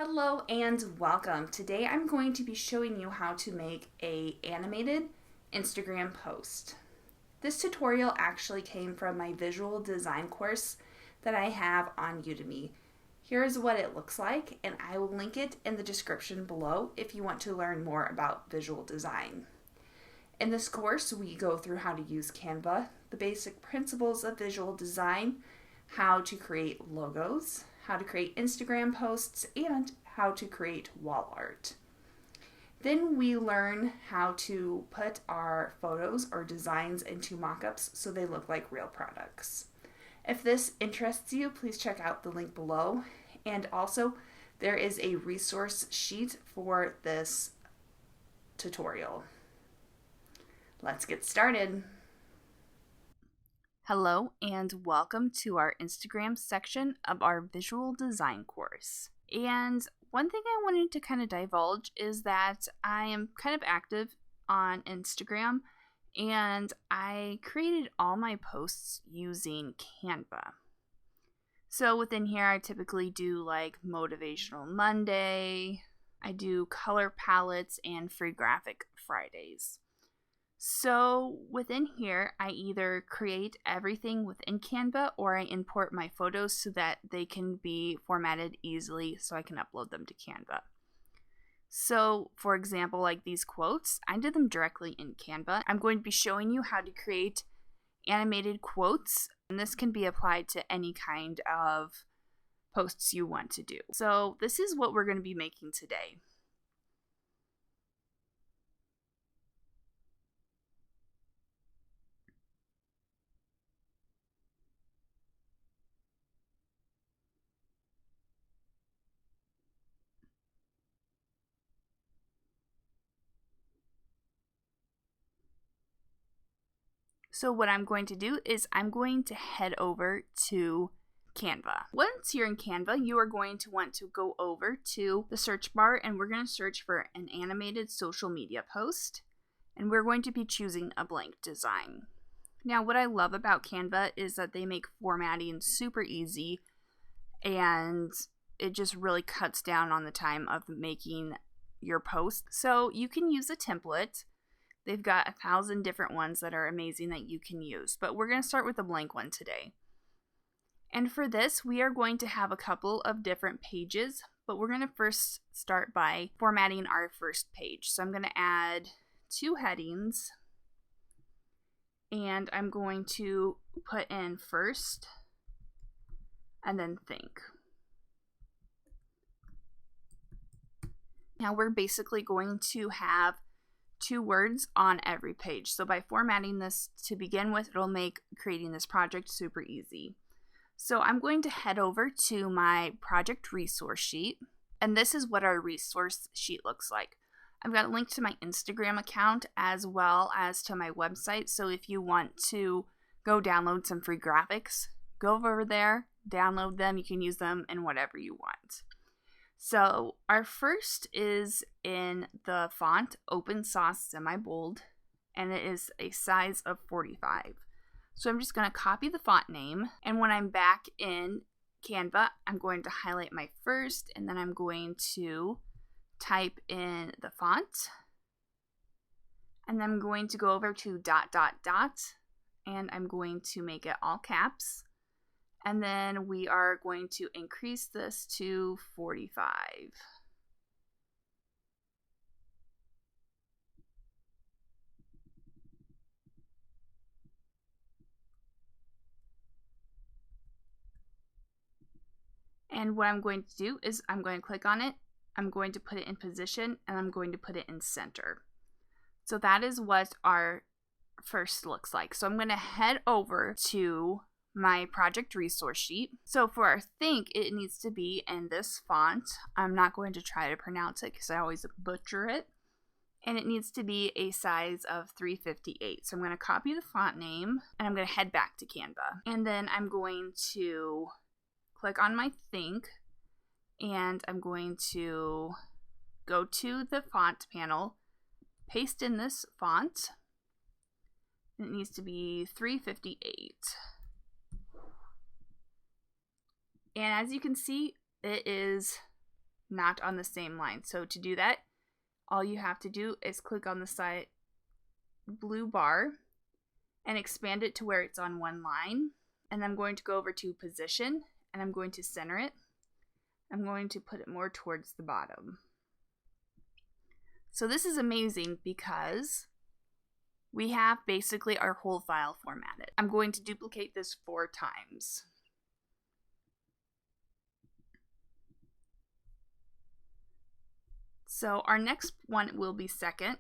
Hello and welcome. Today I'm going to be showing you how to make an animated Instagram post. This tutorial actually came from my visual design course that I have on Udemy. Here's what it looks like, and I will link it in the description below if you want to learn more about visual design. In this course, we go through how to use Canva, the basic principles of visual design, how to create logos, how to create Instagram posts, and how to create wall art. Then we learn how to put our photos or designs into mock-ups so they look like real products. If this interests you, please check out the link below. And also, there is a resource sheet for this tutorial. Let's get started. Hello and welcome to our Instagram section of our visual design course. And one thing I wanted to kind of divulge is that I am kind of active on Instagram and I created all my posts using Canva. So within here I typically do like Motivational Monday, I do color palettes and free graphic Fridays. So within here, I either create everything within Canva or I import my photos so that they can be formatted easily so I can upload them to Canva. So for example, like these quotes, I did them directly in Canva. I'm going to be showing you how to create animated quotes, and this can be applied to any kind of posts you want to do. So this is what we're going to be making today. So what I'm going to do is I'm going to head over to Canva. Once you're in Canva, you are going to want to go over to the search bar and we're going to search for an animated social media post. And we're going to be choosing a blank design. Now what I love about Canva is that they make formatting super easy and it just really cuts down on the time of making your post. So you can use a template. They've got 1,000 different ones that are amazing that you can use, but we're going to start with a blank one today. And for this, we are going to have a couple of different pages, but we're going to first start by formatting our first page. So I'm going to add 2 headings, and I'm going to put in first and then think. Now we're basically going to have 2 words on every page. So by formatting this to begin with, it'll make creating this project super easy. So I'm going to head over to my project resource sheet, and this is what our resource sheet looks like. I've got a link to my Instagram account as well as to my website. So if you want to go download some free graphics, go over there, download them. You can use them in whatever you want. So our first is in the font Open Sauce semi-bold, and it is a size of 45. So I'm just going to copy the font name, and when I'm back in Canva, I'm going to highlight my first, and then I'm going to type in the font, and then I'm going to go over to ... and I'm going to make it all caps. And then we are going to increase this to 45. And what I'm going to do is I'm going to click on it, I'm going to put it in position, and I'm going to put it in center. So that is what our first looks like. So I'm going to head over to my project resource sheet. So for our think, it needs to be in this font. I'm not going to try to pronounce it because I always butcher it. And it needs to be a size of 358. So I'm going to copy the font name and I'm going to head back to Canva. And then I'm going to click on my think and I'm going to go to the font panel, paste in this font. And it needs to be 358. And as you can see, it is not on the same line. So to do that, all you have to do is click on the side blue bar and expand it to where it's on one line. And I'm going to go over to position and I'm going to center it. I'm going to put it more towards the bottom. So this is amazing because we have basically our whole file formatted. I'm going to duplicate this 4 times. So our next one will be second.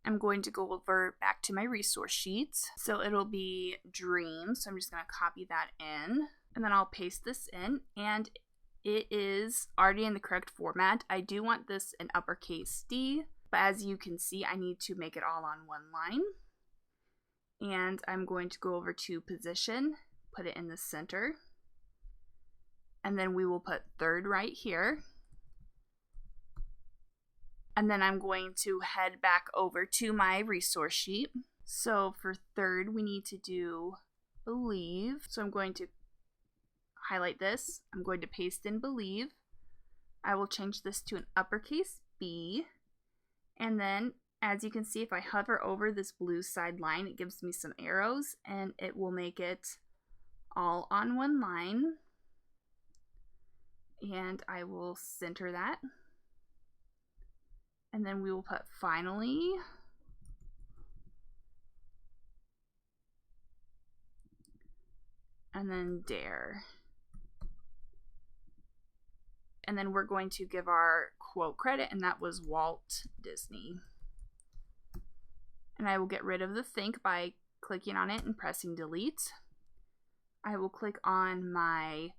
I'm going to go over back to my resource sheets. So it'll be dream. So I'm just going to copy that in and then I'll paste this in and it is already in the correct format. I do want this in uppercase D, but as you can see, I need to make it all on one line. And I'm going to go over to position, put it in the center. And then we will put third right here. And then I'm going to head back over to my resource sheet. So for third, we need to do believe. So I'm going to highlight this. I'm going to paste in believe. I will change this to an uppercase B. And then, as you can see, if I hover over this blue side line, it gives me some arrows and it will make it all on one line. And I will center that. And then we will put finally. And then dare. And then we're going to give our quote credit, and that was Walt Disney. And I will get rid of the think by clicking on it and pressing delete. I will click on my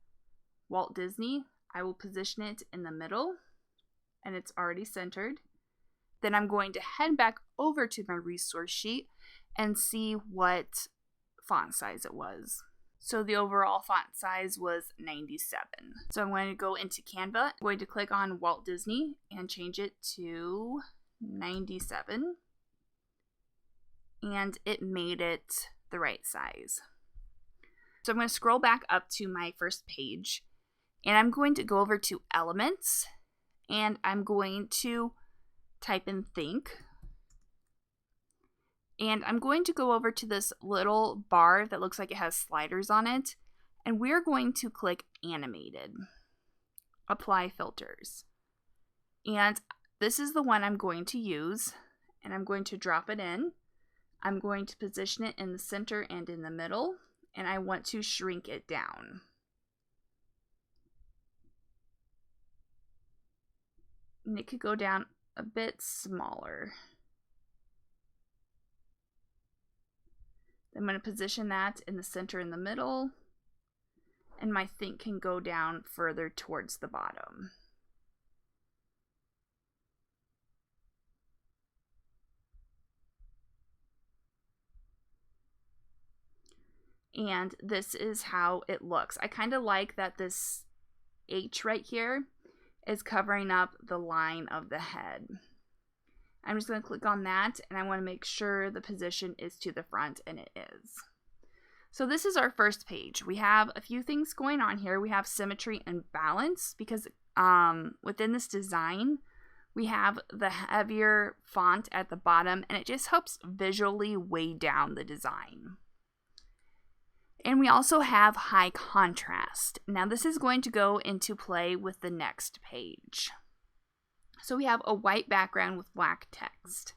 Walt Disney. I will position it in the middle, and it's already centered. Then I'm going to head back over to my resource sheet and see what font size it was. So the overall font size was 97. So I'm going to go into Canva. I'm going to click on Walt Disney and change it to 97. And it made it the right size. So I'm going to scroll back up to my first page. And I'm going to go over to Elements. And I'm going to type in think. And I'm going to go over to this little bar that looks like it has sliders on it. And we're going to click animated. Apply filters. And this is the one I'm going to use. And I'm going to drop it in. I'm going to position it in the center and in the middle. And I want to shrink it down. And it could go down a bit smaller. I'm going to position that in the center in the middle, and my think can go down further towards the bottom. And this is how it looks. I kind of like that this H right here is covering up the line of the head. I'm just going to click on that and I want to make sure the position is to the front, and it is. So this is our first page. We have a few things going on here. We have symmetry and balance because within this design we have the heavier font at the bottom and it just helps visually weigh down the design. And we also have high contrast. Now this is going to go into play with the next page. So we have a white background with black text.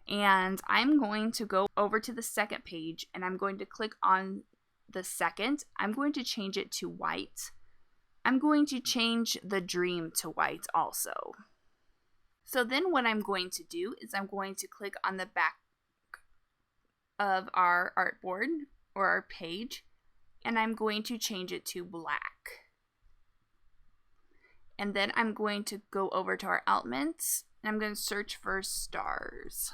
And I'm going to go over to the second page and I'm going to click on the second. I'm going to change it to white. I'm going to change the dream to white also. So then what I'm going to do is I'm going to click on the back of our artboard or our page, and I'm going to change it to black. And then I'm going to go over to our elements and I'm going to search for stars.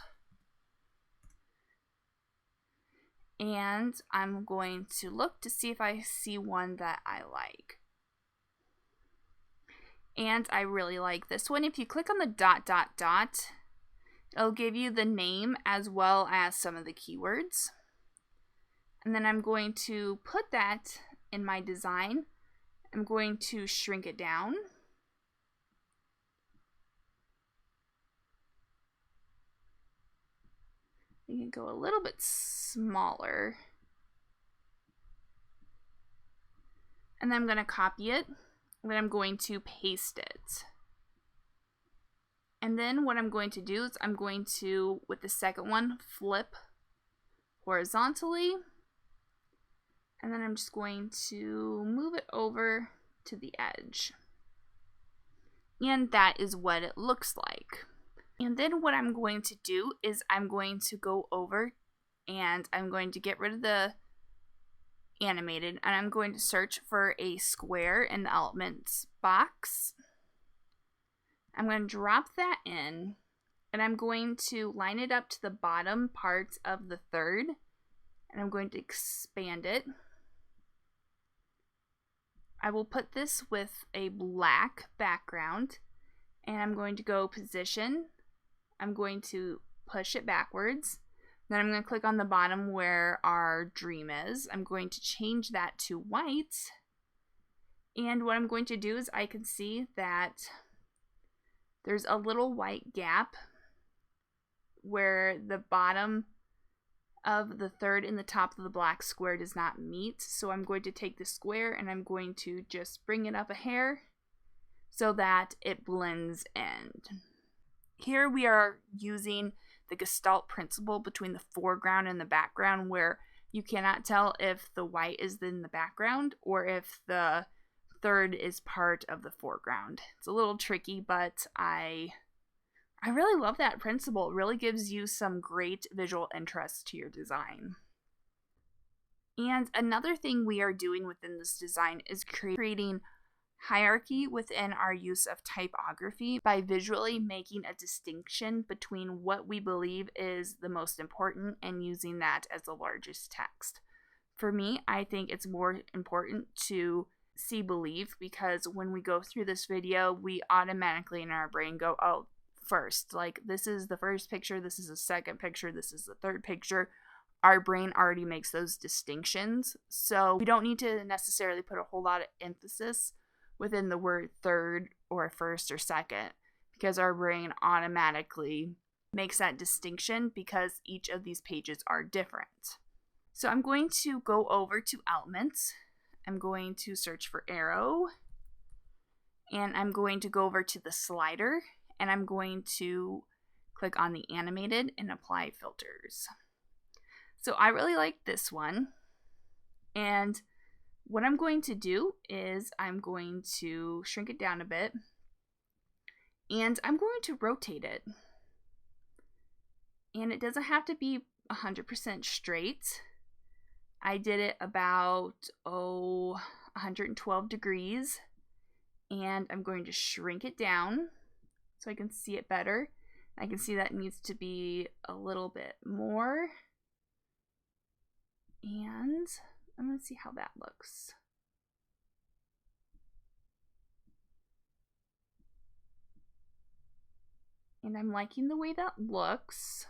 And I'm going to look to see if I see one that I like. And I really like this one. If you click on the dot, dot, dot, it'll give you the name as well as some of the keywords. And then I'm going to put that in my design. I'm going to shrink it down. You can go a little bit smaller. And then I'm going to copy it, and then I'm going to paste it. And then what I'm going to do is I'm going to, with the second one, flip horizontally. And then I'm just going to move it over to the edge. And that is what it looks like. And then what I'm going to do is I'm going to go over and I'm going to get rid of the animated, and I'm going to search for a square in the elements box. I'm going to drop that in, and I'm going to line it up to the bottom part of the third, and I'm going to expand it. I will put this with a black background, and I'm going to go position. I'm going to push it backwards. Then I'm going to click on the bottom where our dream is. I'm going to change that to white. And what I'm going to do is I can see that there's a little white gap where the bottom of the third and the top of the black square does not meet. So I'm going to take the square and I'm going to just bring it up a hair so that it blends in. Here we are using the Gestalt principle between the foreground and the background, where you cannot tell if the white is in the background or if the third is part of the foreground. It's a little tricky, but I really love that principle. It really gives you some great visual interest to your design. And another thing we are doing within this design is creating hierarchy within our use of typography by visually making a distinction between what we believe is the most important and using that as the largest text. For me, I think it's more important to see believe, because when we go through this video, we automatically in our brain go, oh, first, like this is the first picture, this is the second picture, this is the third picture. Our brain already makes those distinctions, so we don't need to necessarily put a whole lot of emphasis within the word third or first or second, because our brain automatically makes that distinction because each of these pages are different. So I'm going to go over to Elements. I'm going to search for arrow, and I'm going to go over to the slider, and I'm going to click on the animated and apply filters. So I really like this one, and what I'm going to do is I'm going to shrink it down a bit, and I'm going to rotate it. And it doesn't have to be 100% straight. I did it about 112 degrees, and I'm going to shrink it down so I can see it better. I can see that needs to be a little bit more, and I'm going to see how that looks. And I'm liking the way that looks.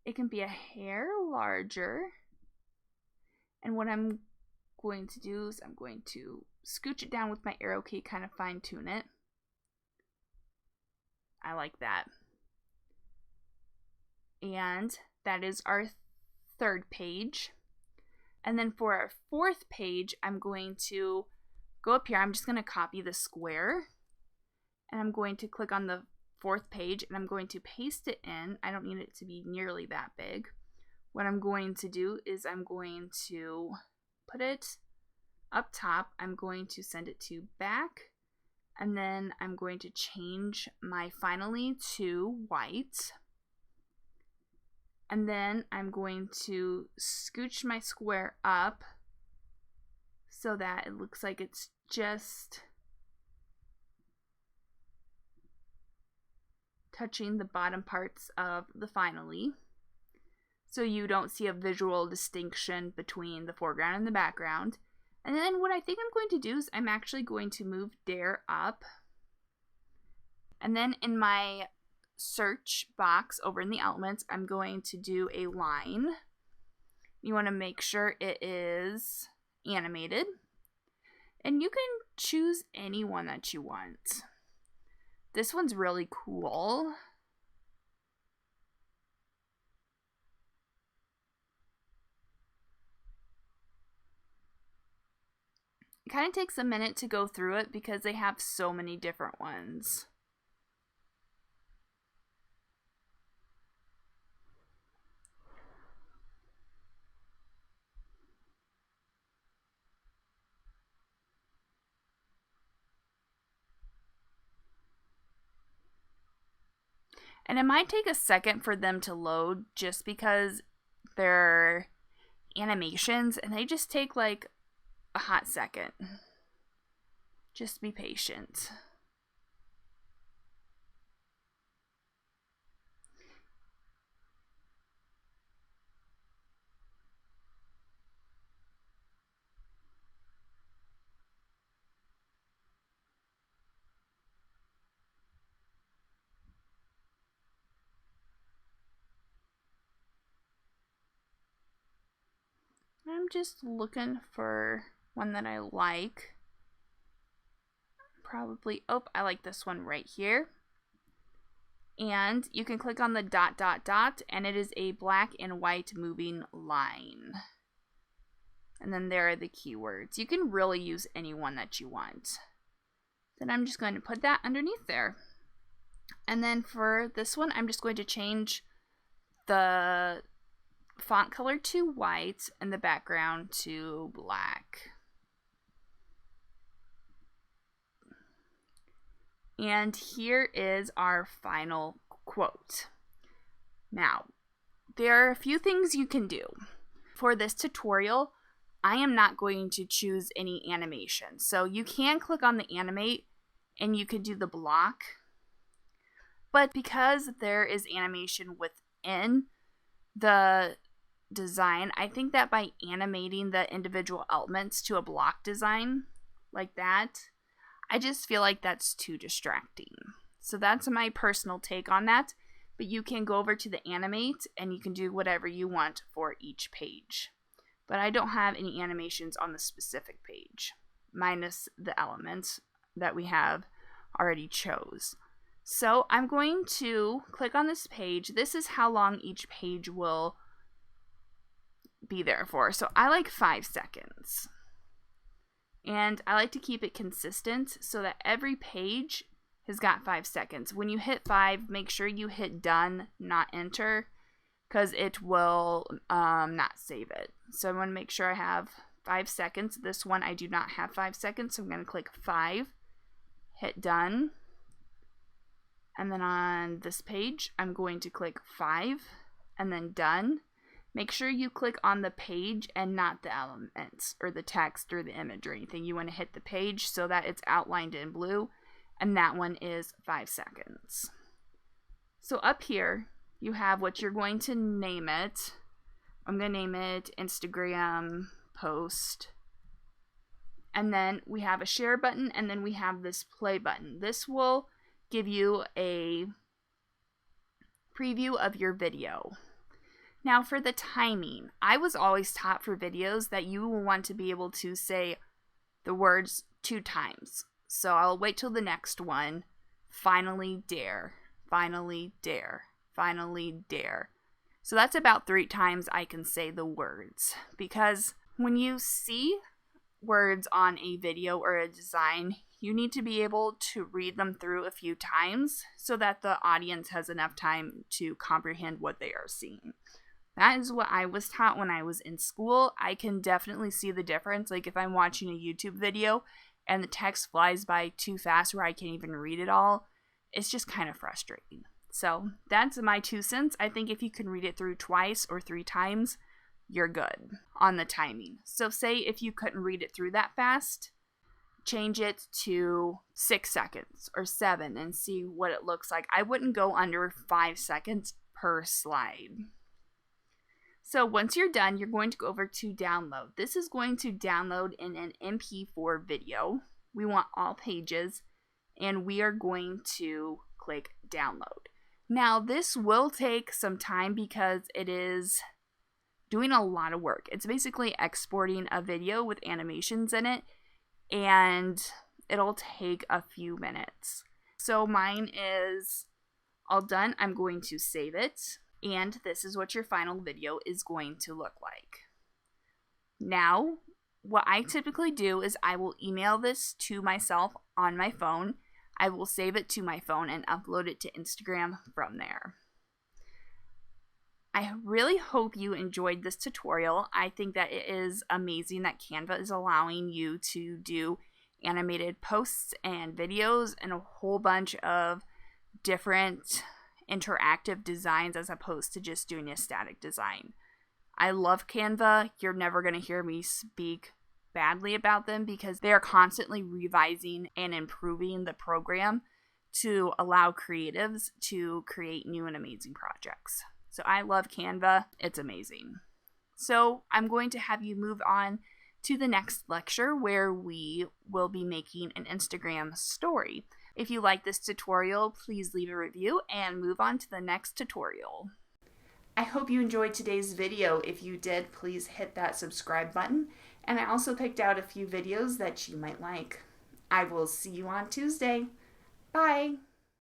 It can be a hair larger. And what I'm going to do is I'm going to scooch it down with my arrow key, kind of fine tune it. I like that. And that is our third page. And then for our fourth page, I'm going to go up here. I'm just going to copy the square, and I'm going to click on the fourth page, and I'm going to paste it in. I don't need it to be nearly that big. What I'm going to do is I'm going to put it up top. I'm going to send it to back, and then I'm going to change my finally to white. And then I'm going to scooch my square up so that it looks like it's just touching the bottom parts of the finally, so you don't see a visual distinction between the foreground and the background. And then what I think I'm going to do is I'm actually going to move Dare up. And then in my search box over in the elements, I'm going to do a line. You want to make sure it is animated. And you can choose any one that you want. This one's really cool. It kind of takes a minute to go through it because they have so many different ones. And it might take a second for them to load just because they're animations and they just take like a hot second. Just be patient. I'm just looking for one that I like. Probably, oh, I like this one right here. And you can click on the dot, dot, dot, and it is a black and white moving line. And then there are the keywords. You can really use any one that you want. Then I'm just going to put that underneath there. And then for this one, I'm just going to change the font color to white and the background to black. And here is our final quote. Now, there are a few things you can do. For this tutorial, I am not going to choose any animation. So you can click on the animate and you could do the block. But because there is animation within the design, I think that by animating the individual elements to a block design like that, I just feel like that's too distracting. So that's my personal take on that. But you can go over to the animate and you can do whatever you want for each page. But I don't have any animations on the specific page, minus the elements that we have already chose. So I'm going to click on this page. This is how long each page will be there for. So I like 5 seconds. And I like to keep it consistent so that every page has got 5 seconds. When you hit 5, make sure you hit done, not enter, because it will not save it. So I want to make sure I have 5 seconds. This one I do not have 5 seconds, so I'm going to click 5, hit done. And then on this page, I'm going to click 5 and then done. Make sure you click on the page and not the elements or the text or the image or anything. You want to hit the page so that it's outlined in blue, and that one is 5 seconds. So up here, you have what you're going to name it. I'm going to name it Instagram post. And then we have a share button, and then we have this play button. This will give you a preview of your video. Now for the timing, I was always taught for videos that you will want to be able to say the words 2 times. So I'll wait till the next one. Finally dare, finally dare, finally dare. So that's about 3 times I can say the words. Because when you see words on a video or a design, you need to be able to read them through a few times so that the audience has enough time to comprehend what they are seeing. That is what I was taught when I was in school. I can definitely see the difference. Like if I'm watching a YouTube video and the text flies by too fast where I can't even read it all, it's just kind of frustrating. So that's my 2 cents. I think if you can read it through twice or 3 times, you're good on the timing. So say if you couldn't read it through that fast, change it to 6 seconds or 7 and see what it looks like. I wouldn't go under 5 seconds per slide. So once you're done, you're going to go over to download. This is going to download in an MP4 video. We want all pages, and we are going to click download. Now this will take some time because it is doing a lot of work. It's basically exporting a video with animations in it, and it'll take a few minutes. So mine is all done. I'm going to save it, and this is what your final video is going to look like. Now, what I typically do is I will email this to myself on my phone. I will save it to my phone and upload it to Instagram from there. I really hope you enjoyed this tutorial. I think that it is amazing that Canva is allowing you to do animated posts and videos and a whole bunch of different interactive designs as opposed to just doing a static design. I love Canva. You're never going to hear me speak badly about them because they are constantly revising and improving the program to allow creatives to create new and amazing projects. So I love Canva. It's amazing. So I'm going to have you move on to the next lecture where we will be making an Instagram story. If you like this tutorial, please leave a review and move on to the next tutorial. I hope you enjoyed today's video. If you did, please hit that subscribe button. And I also picked out a few videos that you might like. I will see you on Tuesday. Bye!